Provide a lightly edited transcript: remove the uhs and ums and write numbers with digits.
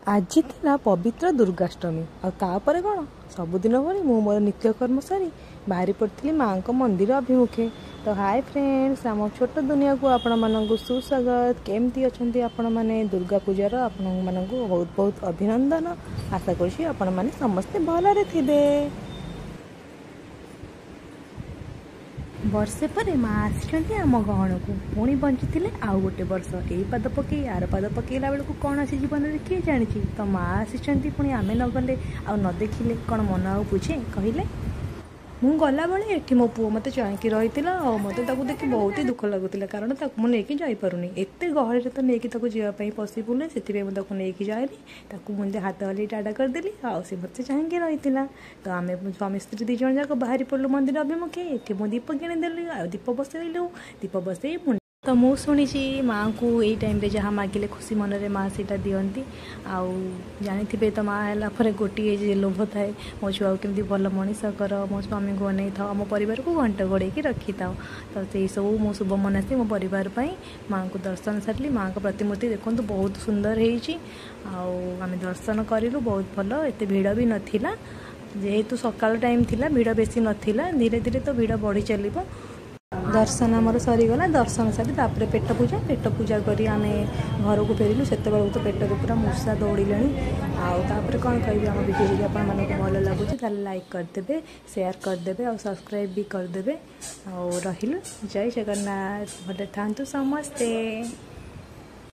आज थिला पवित्र दुर्गाष्टमी आउे कौन सबुदिन भली मु मोर नित्यकर्म सारी बाहरी पड़ी माँ को मंदिर अभिमुखे। तो हाय फ्रेंड्स, आम छोट दुनिया को आपण मानक सुस्वागत। केमती अच्छी आपण मैंने दुर्गा पूजार आपण मानक बहुत बहुत अभिनंदन। आशा करुँची आपण मैंने समस्ते भलरे थे। वर्षे पर माँ आसी आम गहन को पुणी बंची आउ गोटे वर्ष यही पाद पकई आर पाद पकईला बेलू कौन आसी जीवन में किए जानी। तो माँ आसी पुणी आम न गले आ न देखिले कौन मन आ बुझे कहले। मु गला बेले एठी मो पुओ मते चाहकी रही मते देखि बहुत ही दुख लगुला कारण मु नहीं जापरूनी एत गहल तो नहीं जावाई पॉसिबल से नहीं जाएनी मुझे हाथ हल्ली टाटा करदेली सी मत चाहकी रही। तो आम स्वामी स्त्री दी जन जाक बाहरी पड़ू मंदिर अभिमुखे। ये मुझे दीप किणीदेली दीप बसैलु दीप बसई तो मु शुणी माँ को यही टाइम रे जहाँ मागिले खुशी मन में माँ से दिखती। आउ जानी तो माँ है गोटे लोभ थाए मो छुआ केमती भल मनीष कर मो स्वामी को अनै था मो परिवार को घंट घोड़े रखी था। तो से सब मो शुभ मनासी मो परिवार माँ को दर्शन सारे। माँ को प्रतिमूर्ति देखो बहुत सुंदर होमें दर्शन करूँ बहुत भल एत भिड़ भी नाला जेहेतु सकाल टाइम थिला भिड़ बेसी नाला धीरे धीरे तो भिड़ बढ़ी चलो। दर्शन आमर सरीगला दर्शन सारी तापर पेट पूजा करी आम घर को फेरिलु से तो पेट को पूरा मूषा दौड़े। आउे कौन कह आम वीडियो जी आप भल लगुच लाइक करदे शेयर करदे और सब्सक्राइब भी करदे। और रहिलु जय जगन्नाथ भले था समस्ते।